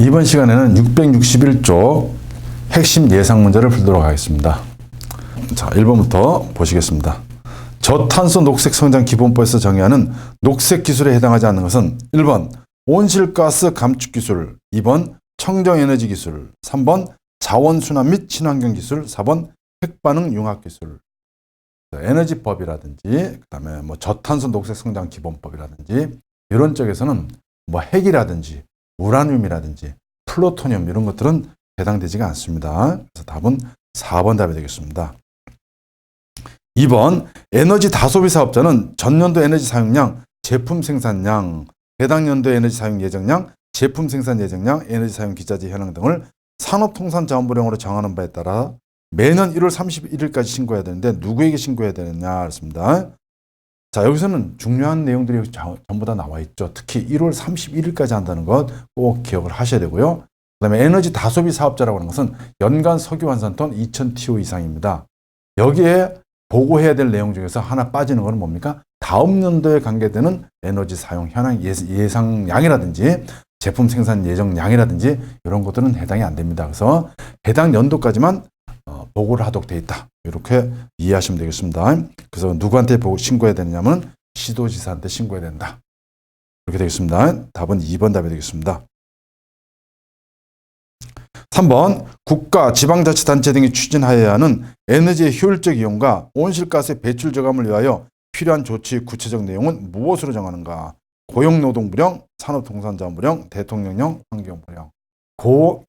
이번 시간에는 661쪽 핵심 예상 문제를 풀도록 하겠습니다. 자, 1번부터 보시겠습니다. 저탄소 녹색 성장 기본법에서 정의하는 녹색 기술에 해당하지 않는 것은 1번 온실가스 감축 기술, 2번 청정에너지 기술, 3번 자원순환 및 친환경 기술, 4번 핵반응 융합 기술. 에너지법이라든지 그다음에 뭐 저탄소 녹색 성장 기본법이라든지 이런 쪽에서는 뭐 핵이라든지 우라늄이라든지 플루토늄 이런 것들은 해당되지가 않습니다. 그래서 답은 4번 답이 되겠습니다. 2번 에너지 다소비 사업자는 전년도 에너지 사용량, 제품 생산량, 해당 연도 에너지 사용 예정량, 제품 생산 예정량, 에너지 사용 기자재 현황 등을 산업통상자원부령으로 정하는 바에 따라 매년 1월 31일까지 신고해야 되는데 누구에게 신고해야 되느냐 그렇습니다. 자, 여기서는 중요한 내용들이 전부 다 나와 있죠. 특히 1월 31일까지 한다는 것 꼭 기억을 하셔야 되고요. 그 다음에 에너지 다소비 사업자라고 하는 것은 연간 석유 환산톤 2000TO 이상입니다. 여기에 보고해야 될 내용 중에서 하나 빠지는 것은 뭡니까? 다음 연도에 관계되는 에너지 사용 현황 예상량이라든지 제품 생산 예정량이라든지 이런 것들은 해당이 안 됩니다. 그래서 해당 연도까지만 보고를 하도록 되어 있다. 이렇게 이해하시면 되겠습니다. 그래서 누구한테 신고해야 되느냐면 시도지사한테 신고해야 된다. 이렇게 되겠습니다. 답은 2번 답이 되겠습니다. 3번 국가, 지방자치단체 등이 추진하여야 하는 에너지의 효율적 이용과 온실가스의 배출 저감을 위하여 필요한 조치 구체적 내용은 무엇으로 정하는가? 고용노동부령, 산업통상자원부령, 대통령령, 환경부령.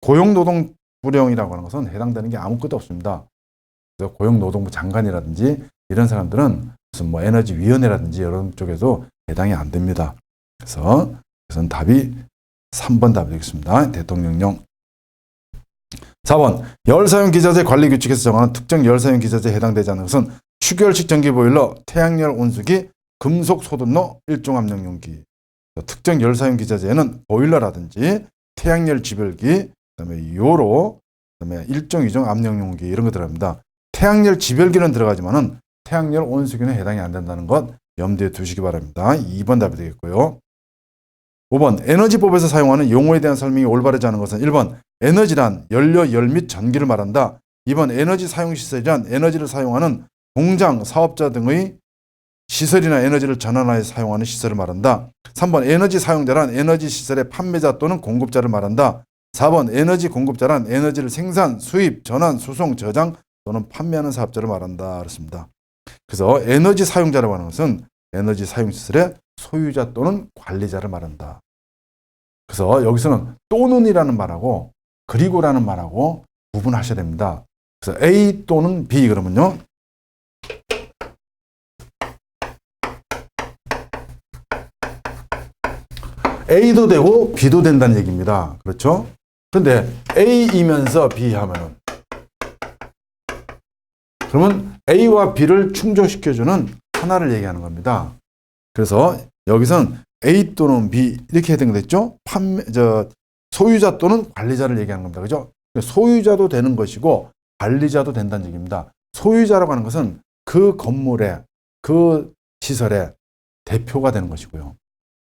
고용노동부령이라고 하는 것은 해당되는 게 아무것도 없습니다. 그래서 고용노동부 장관이라든지 이런 사람들은 무슨 뭐 에너지위원회라든지 이런 쪽에도 해당이 안 됩니다. 그래서 그것은 답이 3번 답이 되겠습니다. 대통령령. 4번 열사용 기자재 관리 규칙에서 정하는 특정 열사용 기자재에 해당되지 않는 것은 축열식 전기보일러, 태양열 온수기, 금속 소독로, 일종 압력용기. 특정 열사용 기자재에는 보일러라든지 태양열 지별기, 그다음에 요로, 그다음에 일종 이종 압력용기 이런 거 들어갑니다. 태양열 지별기는 들어가지만은 태양열 온수기는 해당이 안 된다는 것 염두에 두시기 바랍니다. 2번 답이 되겠고요. 5번 에너지법에서 사용하는 용어에 대한 설명이 올바르지 않은 것은 1번 에너지란 연료, 열 및 전기를 말한다. 2번 에너지 사용시설이란 에너지를 사용하는 공장, 사업자 등의 시설이나 에너지를 전환하여 사용하는 시설을 말한다. 3번 에너지 사용자란 에너지 시설의 판매자 또는 공급자를 말한다. 4번 에너지 공급자란 에너지를 생산, 수입, 전환, 수송, 저장 또는 판매하는 사업자를 말한다. 그렇습니다. 그래서 에너지 사용자라고 하는 것은 에너지 사용시설의 소유자 또는 관리자를 말한다. 그래서 여기서는 또는이라는 말하고 그리고라는 말하고 구분하셔야 됩니다. 그래서 A 또는 B 그러면요. A도 되고 B도 된다는 얘기입니다. 그렇죠? 그런데 A이면서 B 하면은 그러면 A와 B를 충족시켜주는 하나를 얘기하는 겁니다. 그래서 여기서는 A 또는 B 이렇게 해당됐죠? 소유자 또는 관리자를 얘기하는 겁니다. 그죠? 소유자도 되는 것이고 관리자도 된다는 얘기입니다. 소유자라고 하는 것은 그 건물의 그 시설의 대표가 되는 것이고요.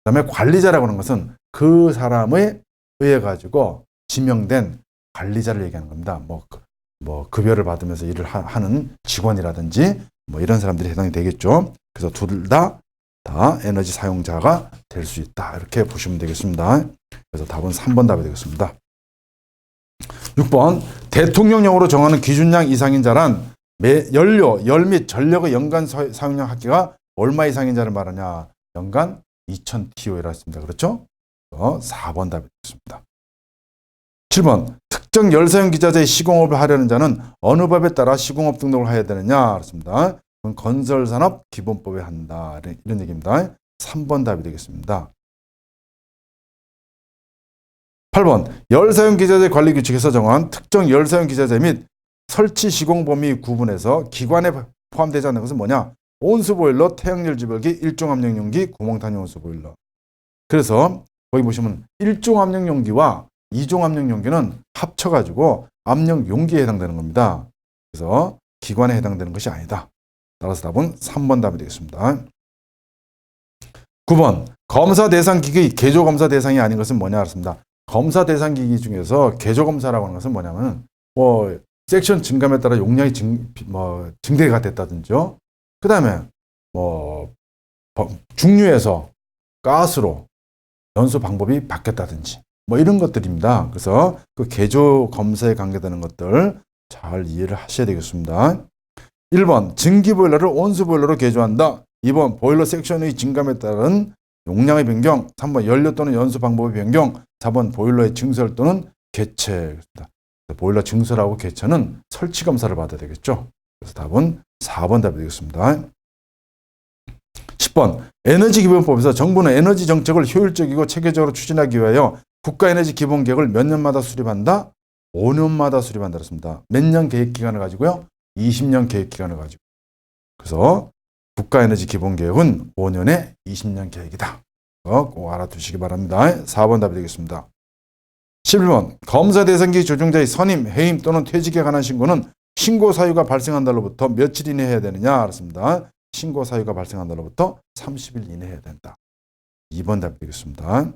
그다음에 관리자라고 하는 것은 그 사람에 의해 가지고 지명된 관리자를 얘기하는 겁니다. 뭐 급여를 받으면서 일을 하는 직원이라든지 뭐 이런 사람들이 해당이 되겠죠. 그래서 둘 다 에너지 사용자가 될 수 있다. 이렇게 보시면 되겠습니다. 그래서 답은 3번 답이 되겠습니다. 6번 대통령령으로 정하는 기준량 이상인 자란 연료, 열 및 전력의 연간 사용량 합계가 얼마 이상인 자를 말하냐. 연간 2000TO라고 했습니다. 그렇죠? 4번 답이 되겠습니다. 7번 특정 열사용 기자재의 시공업을 하려는 자는 어느 법에 따라 시공업 등록을 해야 되느냐. 그렇습니다. 건설산업 기본법에 한다. 이런 얘기입니다. 3번 답이 되겠습니다. 8번 열사용 기자재 관리 규칙에서 정한 특정 열사용 기자재 및 설치 시공 범위 구분해서 기관에 포함되지 않는 것은 뭐냐? 온수보일러, 태양열 지별기, 일종 압력용기, 구멍탄 온수보일러. 그래서 거기 보시면 일종 압력용기와 이종 압력용기는 합쳐가지고 압력용기에 해당되는 겁니다. 그래서 기관에 해당되는 것이 아니다. 따라서 답은 3번 답이 되겠습니다. 9번 검사 대상 기기 개조 검사 대상이 아닌 것은 뭐냐 그렇습니다. 검사 대상 기기 중에서 개조 검사라고 하는 것은 뭐냐면 섹션 증감에 따라 용량이 증대가 됐다든지요. 그 다음에 중류에서 가스로 연소 방법이 바뀌었다든지 이런 것들입니다. 그래서 그 개조 검사에 관계되는 것들 잘 이해를 하셔야 되겠습니다. 1번 증기 보일러를 온수 보일러로 개조한다. 2번 보일러 섹션의 증감에 따른 용량의 변경. 3번 연료 또는 연소 방법의 변경. 4번 보일러의 증설 또는 개체. 보일러 증설하고 개체는 설치 검사를 받아야 되겠죠. 그래서 답은 4번 답이 되겠습니다. 10번 에너지기본법에서 정부는 에너지 정책을 효율적이고 체계적으로 추진하기 위하여 국가에너지 기본계획을 몇 년마다 수립한다? 5년마다 수립한다 그랬습니다. 몇 년 계획기간을 가지고요? 20년 계획기간을 가지고. 그래서 국가에너지 기본계획은 5년에 20년 계획이다. 꼭 알아두시기 바랍니다. 4번 답이 되겠습니다. 11번 검사 대상기 조종자의 선임, 해임 또는 퇴직에 관한 신고는 신고 사유가 발생한 날로부터 며칠 이내 해야 되느냐? 그렇습니다. 신고 사유가 발생한 날로부터 30일 이내 해야 된다. 2번 답이 되겠습니다.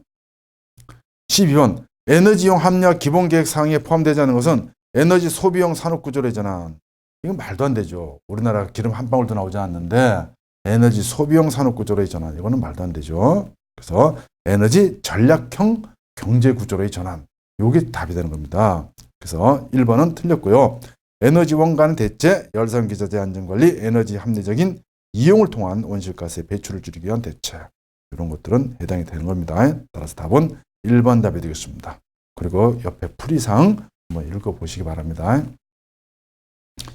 12번 에너지용 합리화 기본계획 사항에 포함되지 않은 것은 에너지 소비용 산업구조의 전환. 이건 말도 안 되죠. 우리나라 기름 한 방울도 나오지 않는데 에너지 소비용 산업구조의 전환. 이거는 말도 안 되죠. 그래서 에너지 전략형 경제구조의 전환. 이게 답이 되는 겁니다. 그래서 1번은 틀렸고요. 에너지 원가는 대체, 열산기자재 안전관리, 에너지 합리적인 이용을 통한 온실가스의 배출을 줄이기 위한 대책. 이런 것들은 해당이 되는 겁니다. 따라서 답은 1번 답이 되겠습니다. 그리고 옆에 풀이사항 한번 읽어보시기 바랍니다.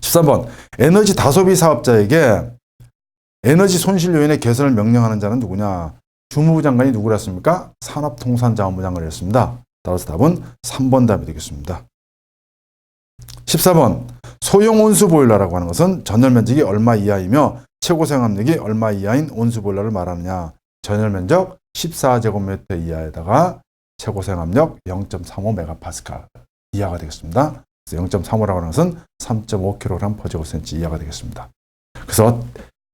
13번 에너지 다소비 사업자에게 에너지 손실 요인의 개선을 명령하는 자는 누구냐? 주무부 장관이 누구랬습니까? 산업통상자원부 장관이었습니다. 따라서 답은 3번 답이 되겠습니다. 14번 소형 온수 보일러라고 하는 것은 전열 면적이 얼마 이하이며 최고 사용압력이 얼마 이하인 온수 보일러를 말하느냐? 전열 면적 14제곱미터 이하에다가 최고 사용압력 0.35메가파스칼 이하가 되겠습니다. 그래서 0.35라고 하는 것은 3.5kg/제곱센치 이하가 되겠습니다. 그래서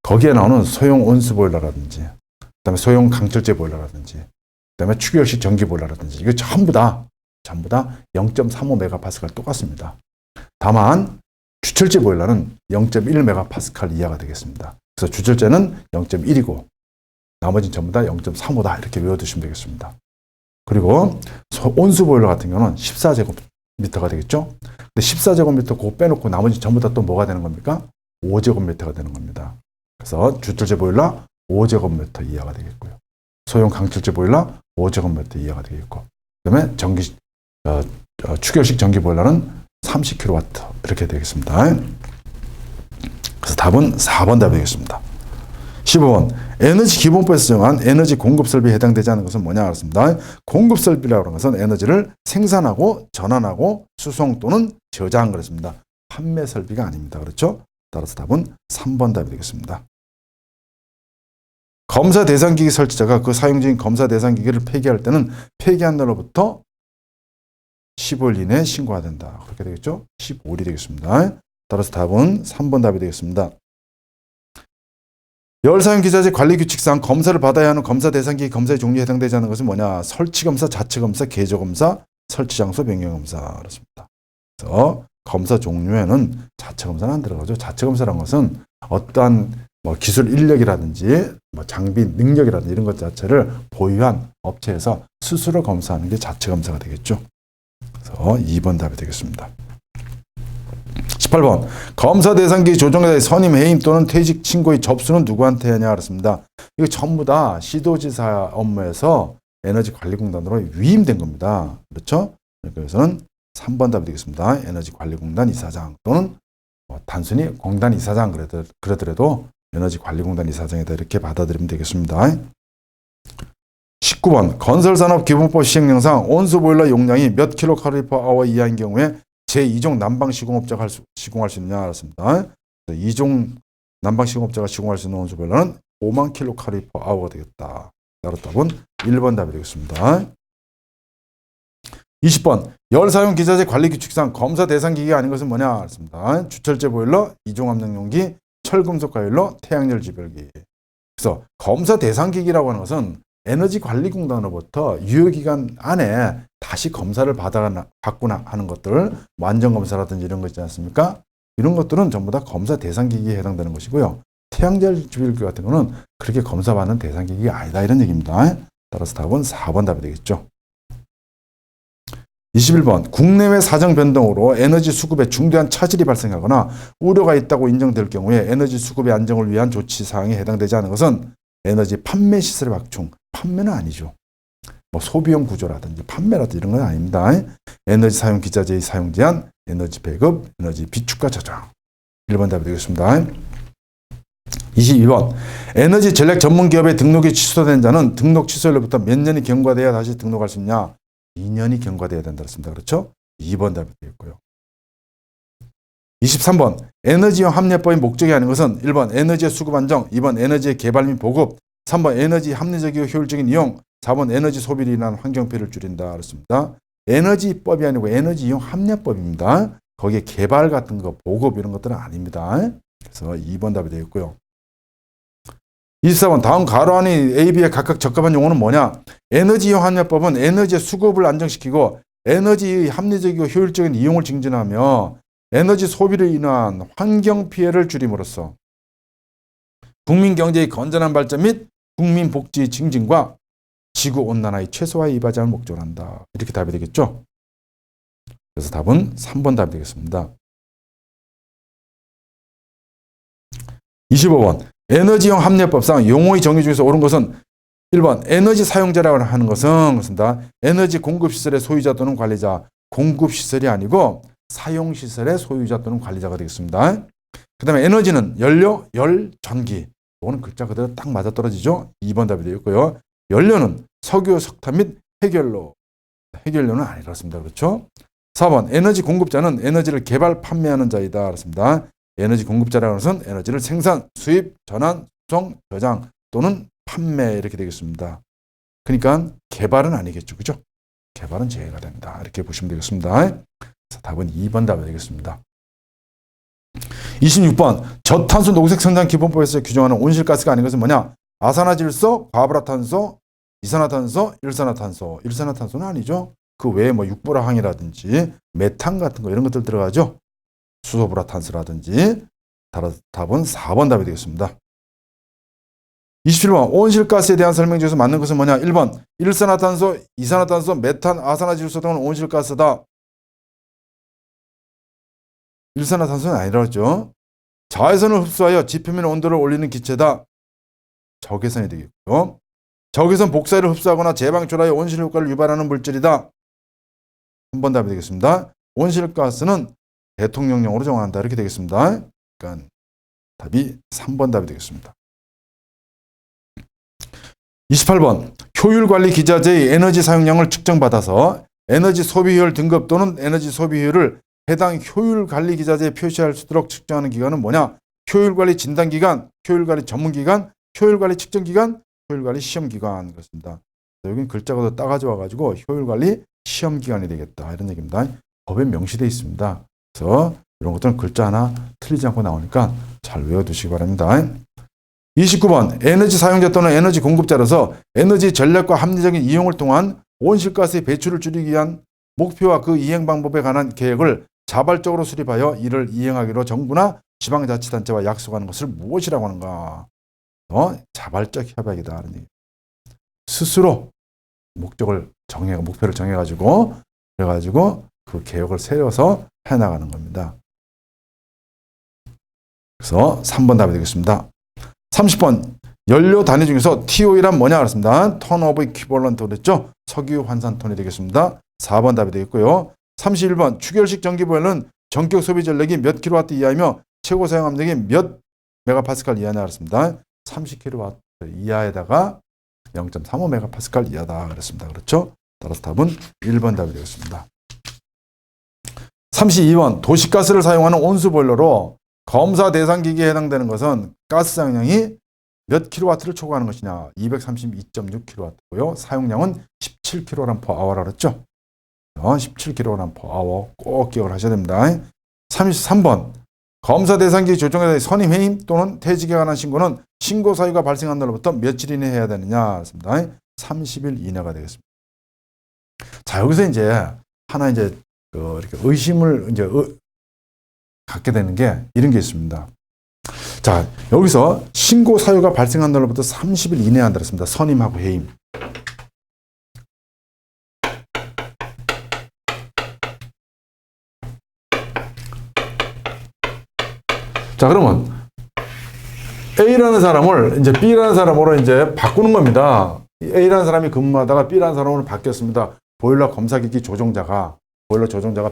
거기에 나오는 소형 온수 보일러라든지 그다음에 소형 강철제 보일러라든지 그다음에 축열식 전기 보일러라든지 이거 전부 다 0.35메가파스칼 똑같습니다. 다만 주철제 보일러는 0.1메가파스칼 이하가 되겠습니다. 그래서 주철제는 0.1이고 나머지는 전부 다 0.35다 이렇게 외워두시면 되겠습니다. 그리고 온수 보일러 같은 경우는 14제곱미터가 되겠죠. 근데 14제곱미터 그거 빼놓고 나머지 전부 다 또 뭐가 되는 겁니까? 5제곱미터가 되는 겁니다. 그래서 주철제 보일러 5제곱미터 이하가 되겠고요. 소형 강철제 보일러 5제곱미터 이하가 되겠고 그다음에 축열식 전기 보일러는 30kW 이렇게 되겠습니다. 그래서 답은 4번 답이 되겠습니다. 15번 에너지 기본법에서 정한 에너지 공급 설비에 해당되지 않는 것은 뭐냐 그렇습니다. 공급 설비라고 하는 것은 에너지를 생산하고 전환하고 수송 또는 저장 그렇습니다. 판매 설비가 아닙니다. 그렇죠? 따라서 답은 3번 답이 되겠습니다. 검사 대상기기 설치자가 그 사용 중인 검사 대상기기를 폐기할 때는 폐기한 날로부터 15일 이내에 신고해야 된다. 그렇게 되겠죠? 15일이 되겠습니다. 따라서 답은 3번 답이 되겠습니다. 열사용기자재 관리규칙상 검사를 받아야 하는 검사 대상기기 검사의 종류에 해당되지 않는 것은 뭐냐? 설치검사, 자체검사, 개조검사, 설치장소 변경검사 그렇습니다. 그래서 검사 종류에는 자체검사는 안 들어가죠. 자체검사라는 것은 어떠한 기술 인력이라든지 장비 능력이라든지 이런 것 자체를 보유한 업체에서 스스로 검사하는 게 자체검사가 되겠죠. 그래서 2번 답이 되겠습니다. 18번 검사 대상기기 조종자의 선임, 해임 또는 퇴직 신고의 접수는 누구한테 하냐 그렇습니다. 이거 전부 다 시도지사 업무에서 에너지관리공단으로 위임된 겁니다. 그렇죠? 그래서는 3번 답이 되겠습니다. 에너지관리공단 이사장 또는 단순히 공단 이사장 그러더라도 에너지관리공단 이사장에다 이렇게 받아들이면 되겠습니다. 19번 건설산업기본법 시행령상 온수보일러 용량이 몇 kcal/h 이하인 경우에 제2종 난방시공업자가 시공할 수 있느냐 알았습니다. 2종 난방시공업자가 시공할 수 있는 온수보일러는 5만 kcal/h가 되겠다. 따로 답은 1번 답이 되겠습니다. 20번 열사용 기자재 관리규칙상 검사 대상기기가 아닌 것은 뭐냐 알았습니다. 주철제 보일러, 2종 압력용기, 철금속 가열로, 태양열 지별기. 그래서 검사 대상기기라고 하는 것은 에너지관리공단으로부터 유효기간 안에 다시 검사를 받거나 하는 것들, 완전검사라든지 이런 거 있지 않습니까? 이런 것들은 전부 다 검사 대상기기에 해당되는 것이고요. 태양절주일교 같은 거는 그렇게 검사받는 대상기기가 아니다 이런 얘기입니다. 따라서 답은 4번 답이 되겠죠. 21번 국내외 사정 변동으로 에너지 수급에 중대한 차질이 발생하거나 우려가 있다고 인정될 경우에 에너지 수급의 안정을 위한 조치 사항에 해당되지 않은 것은 에너지 판매 시설의 확충, 판매는 아니죠. 뭐 소비용 구조라든지 판매라든지 이런 건 아닙니다. 에너지 사용 기자재의 사용 제한, 에너지 배급, 에너지 비축과 저장. 1번 답이 되겠습니다. 22번 에너지 전략 전문 기업의 등록이 취소된 자는 등록 취소일로부터 몇 년이 경과돼야 다시 등록할 수 있냐? 2년이 경과돼야 된다 그랬습니다. 그렇죠? 2번 답이 되겠고요. 23번 에너지용 합리화법의 목적이 아닌 것은 1번 에너지의 수급 안정, 2번 에너지의 개발 및 보급, 3번 에너지 합리적이고 효율적인 이용, 4번 에너지 소비로 인한 환경피해를 줄인다 그렇습니다. 에너지법이 아니고 에너지 이용 합리화법입니다. 거기에 개발 같은 거, 보급 이런 것들은 아닙니다. 그래서 2번 답이 되겠고요. 24번 다음 가로 안의 A, B의 각각 적합한 용어는 뭐냐? 에너지 이용 합리화법은 에너지의 수급을 안정시키고 에너지의 합리적이고 효율적인 이용을 증진하며 에너지 소비를 인한 환경 피해를 줄임으로써 국민 경제의 건전한 발전 및 국민 복지의 증진과 지구 온난화의 최소화에 이바지하는 목적을 한다. 이렇게 답이 되겠죠? 그래서 답은 3번 답이 되겠습니다. 25번 에너지용 합리화법상 용어의 정의 중에서 옳은 것은 1번 에너지 사용자라고 하는 것은 그렇습니다. 에너지 공급시설의 소유자 또는 관리자, 공급시설이 아니고 사용시설의 소유자 또는 관리자가 되겠습니다. 그 다음에 에너지는 연료, 열, 전기. 이거는 글자 그대로 딱 맞아떨어지죠. 2번 답이 되겠고요. 연료는 석유, 석탄 및 핵연료. 핵연료는 아니라습니다. 그렇죠? 4번 에너지 공급자는 에너지를 개발, 판매하는 자이다. 그렇습니다. 에너지 공급자라는 것은 에너지를 생산, 수입, 전환, 수송, 저장 또는 판매 이렇게 되겠습니다. 그러니까 개발은 아니겠죠. 그죠? 개발은 제외가 됩니다. 이렇게 보시면 되겠습니다. 그래서 답은 2번 답이 되겠습니다. 26번 저탄소 녹색 성장 기본법에서 규정하는 온실가스가 아닌 것은 뭐냐? 아산화질소, 과불화탄소, 이산화탄소, 일산화탄소. 일산화탄소는 아니죠. 그 외에 뭐 육불화황이라든지 메탄 같은 거 이런 것들 들어가죠. 수소불화탄소라든지. 따라서 답은 4번 답이 되겠습니다. 27번 온실가스에 대한 설명 중에서 맞는 것은 뭐냐? 1번 일산화탄소, 이산화탄소, 메탄, 아산화질소 등은 온실가스다. 일산화탄소는 아니라죠. 자외선을 흡수하여 지표면 온도를 올리는 기체다. 적외선이 되겠고요. 적외선 복사를 흡수하거나 재방출하여 온실 효과를 유발하는 물질이다. 3번 답이 되겠습니다. 온실가스는 대통령령으로 정한다. 이렇게 되겠습니다. 그러니까 답이 3번 답이 되겠습니다. 28번 효율관리 기자재의 에너지 사용량을 측정받아서 에너지 소비효율 등급 또는 에너지 소비효율을 해당 효율관리 기자재에 표시할 수 있도록 측정하는 기관은 뭐냐? 효율관리 진단기관, 효율관리 전문기관, 효율관리 측정기관, 효율관리 시험기관 그렇습니다. 여기는 글자가 더 따가져 와가지고 효율관리 시험기관이 되겠다 이런 얘기입니다. 법에 명시되어 있습니다. 그래서 이런 것들은 글자 하나 틀리지 않고 나오니까 잘 외워두시기 바랍니다. 29번 에너지 사용자 또는 에너지 공급자로서 에너지 전략과 합리적인 이용을 통한 온실가스의 배출을 줄이기 위한 목표와 그 이행 방법에 관한 계획을 자발적으로 수립하여 이를 이행하기로 정부나 지방자치단체와 약속하는 것을 무엇이라고 하는가? 자발적 협약이다. 스스로 목표를 정해가지고 그래가지고 그 계획을 세워서 해나가는 겁니다. 그래서 3번 답이 되겠습니다. 30번 연료 단위 중에서 TOE란 뭐냐 그랬습니다. 톤 오브 이퀴벌런트 그랬죠. 석유 환산톤이 되겠습니다. 4번 답이 되겠고요. 31번 추결식 전기보일러는 전격 소비 전력이 몇 킬로와트 이하이며 최고 사용 압력이 몇 메가파스칼 이하냐 그랬습니다. 30킬로와트 이하에다가 0.35 메가파스칼 이하다 그랬습니다. 그렇죠? 따라서 답은 1번 답이 되겠습니다. 32번 도시가스를 사용하는 온수보일러로 검사 대상 기기에 해당되는 것은 가스 사용량이 몇 킬로와트를 초과하는 것이냐? 232.6킬로와트고요. 사용량은 17kg/h라 그랬죠? 17kg/h 꼭 기억을 하셔야 됩니다. 33번 검사 대상기 조정에 대해 선임 해임 또는 퇴직에 관한 신고는 신고 사유가 발생한 날로부터 며칠 이내 해야 되느냐? 30일 이내가 되겠습니다. 자, 자, 여기서 이제 하나 이제 이렇게 의심을 이제 갖게 되는 게 이런 게 있습니다. 자, 여기서 신고 사유가 발생한 날로부터 30일 이내에 한다 했습니다. 선임하고 해임. 자, 그러면 A라는 사람을 이제 B라는 사람으로 이제 바꾸는 겁니다. A라는 사람이 근무하다가 B라는 사람으로 바뀌었습니다. 보일러 검사기기 조종자가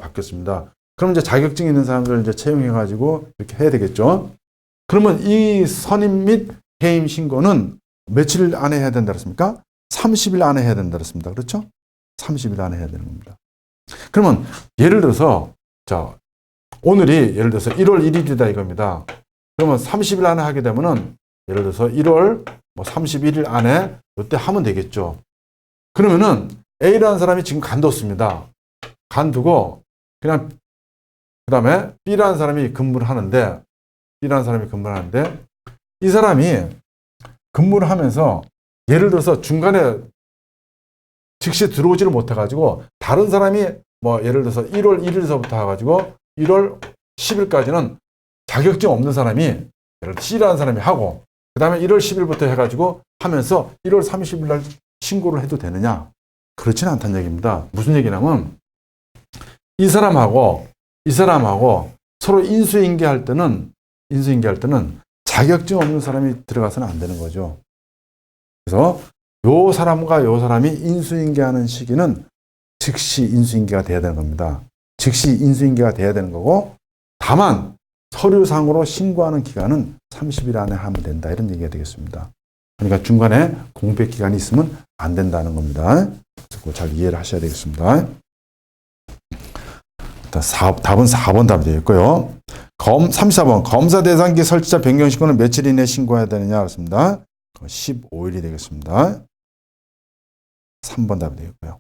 바뀌었습니다. 그럼 이제 자격증 있는 사람들을 이제 채용해가지고 이렇게 해야 되겠죠. 그러면 이 선임 및 해임 신고는 며칠 안에 해야 된다 그랬습니까? 30일 안에 해야 된다 그랬습니다. 그렇죠? 30일 안에 해야 되는 겁니다. 그러면 예를 들어서 자, 오늘이 예를 들어서 1월 1일이다 이겁니다. 그러면 30일 안에 하게 되면은 예를 들어서 1월 31일 안에 이때 하면 되겠죠. 그러면은 A라는 사람이 지금 간뒀습니다. 간두고 그냥 그 다음에 B라는 사람이 근무를 하는데 이 사람이 근무를 하면서 예를 들어서 중간에 즉시 들어오지를 못해가지고 다른 사람이 예를 들어서 1월 1일서부터 해가지고 1월 10일까지는 자격증 없는 사람이 예를 들어 C라는 사람이 하고 그 다음에 1월 10일부터 해가지고 하면서 1월 30일 날 신고를 해도 되느냐? 그렇지는 않다는 얘기입니다. 무슨 얘기냐면 이 사람하고 서로 인수인계할 때는 자격증 없는 사람이 들어가서는 안 되는 거죠. 그래서 요 사람과 요 사람이 인수인계하는 시기는 즉시 인수인계가 돼야 되는 겁니다. 즉시 인수인계가 돼야 되는 거고 다만 서류상으로 신고하는 기간은 30일 안에 하면 된다. 이런 얘기가 되겠습니다. 그러니까 중간에 공백 기간이 있으면 안 된다는 겁니다. 그거 잘 이해를 하셔야 되겠습니다. 답은 4번 답이 되겠고요. 34번 검사 대상기 설치자 변경 신고는 며칠 이내에 신고해야 되느냐 그렇습니다. 15일이 되겠습니다. 3번 답이 되겠고요.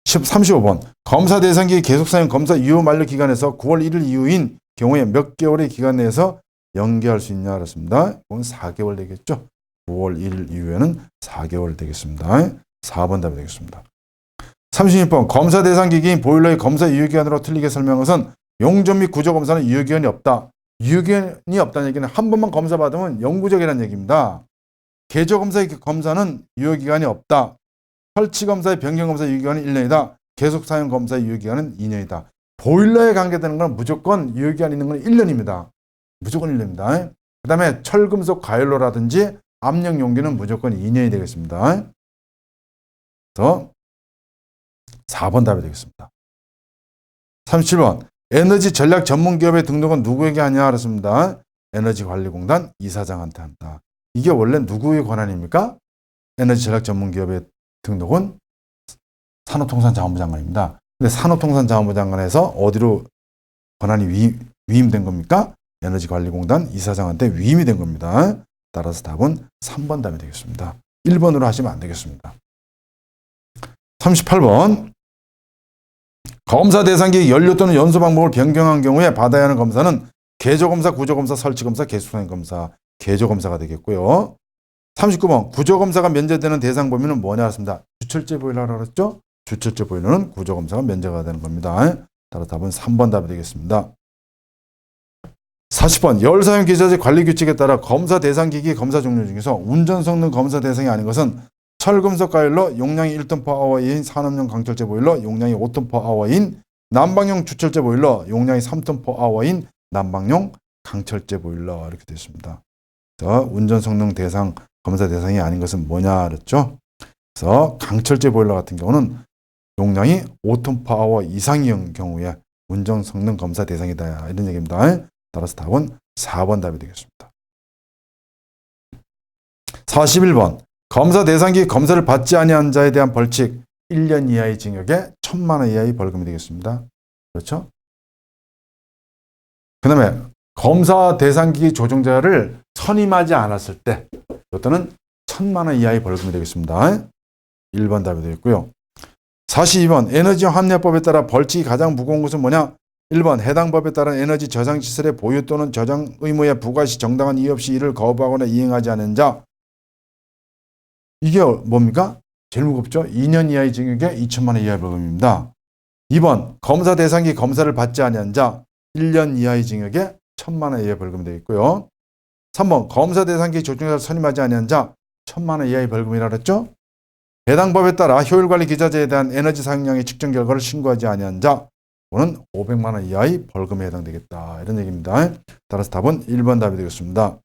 35번 검사 대상기 계속 사용 검사 유효 만료 기간에서 9월 1일 이후인 경우에 몇 개월의 기간 내에서 연기할 수 있냐 그렇습니다. 이건 4개월 되겠죠. 9월 1일 이후에는 4개월 되겠습니다. 4번 답이 되겠습니다. 36번 검사 대상 기기인 보일러의 검사 유효기간으로 틀리게 설명한 것은 용접 및 구조 검사는 유효기간이 없다. 유효기간이 없다는 얘기는 한 번만 검사 받으면 영구적이라는 얘기입니다. 개조 검사의 검사는 유효기간이 없다. 설치 검사의 변경 검사 유효기간은 1년이다. 계속 사용 검사의 유효기간은 2년이다. 보일러에 관계되는 건 무조건 유효기간 있는 건 1년입니다. 무조건 1년입니다. 그 다음에 철금속 가열로라든지 압력 용기는 무조건 2년이 되겠습니다. 그래서 4번 답이 되겠습니다. 37번 에너지 전략 전문 기업의 등록은 누구에게 하냐 그렇습니다. 에너지관리공단 이사장한테 한다. 이게 원래 누구의 권한입니까? 에너지 전략 전문 기업의 등록은 산업통상자원부 장관입니다. 근데 산업통상자원부 장관에서 어디로 권한이 위임된 겁니까? 에너지관리공단 이사장한테 위임이 된 겁니다. 따라서 답은 3번 답이 되겠습니다. 1번으로 하시면 안 되겠습니다. 38번 검사 대상기 연료 또는 연소 방법을 변경한 경우에 받아야 하는 검사는 개조검사, 구조검사, 설치검사, 개수상검사, 개조검사가 되겠고요. 39번 구조검사가 면제되는 대상 범위는 뭐냐 했습니다. 주철제 보일러라고 그랬죠? 주철제 보일러는 구조검사가 면제가 되는 겁니다. 따라 답은 3번 답이 되겠습니다. 40번 열사용 기자재 관리 규칙에 따라 검사 대상 기기 검사 종류 중에서 운전 성능 검사 대상이 아닌 것은 철금속 가열로 용량이 1톤/아워인 산업용 강철제 보일러, 용량이 5톤/아워인 난방용 주철제 보일러, 용량이 3톤/아워인 난방용 강철제 보일러 이렇게 되어 있습니다. 그래서 운전 성능 대상 검사 대상이 아닌 것은 뭐냐 그랬죠? 그래서 강철제 보일러 같은 경우는 용량이 5톤/아워 이상인 경우에 운전 성능 검사 대상이다 이런 얘기입니다. 따라서 답은 4번 답이 되겠습니다. 41번 검사 대상기 검사를 받지 아니한 자에 대한 벌칙 1년 이하의 징역에 1,000만 원 이하의 벌금이 되겠습니다. 그렇죠? 그 다음에 검사 대상기 조종자를 선임하지 않았을 때 이것도는 1,000만 원 이하의 벌금이 되겠습니다. 1번 답이 되겠고요. 42번 에너지 환매법에 따라 벌칙이 가장 무거운 것은 뭐냐? 1번 해당 법에 따른 에너지 저장 시설의 보유 또는 저장 의무에 부과 시 정당한 이유 없이 이를 거부하거나 이행하지 않은 자. 이게 뭡니까? 제일 무겁죠? 2년 이하의 징역에 2천만 원 이하의 벌금입니다. 2번 검사 대상기 검사를 받지 아니한 자 1년 이하의 징역에 1,000만 원 이하의 벌금이 되겠고요. 3번 검사 대상기 조정자를 선임하지 아니한 자 1,000만 원 이하의 벌금이라 그랬죠. 해당 법에 따라 효율관리 기자재에 대한 에너지 사용량의 측정 결과를 신고하지 아니한 자는 500만 원 이하의 벌금에 해당되겠다. 이런 얘기입니다. 따라서 답은 1번 답이 되겠습니다.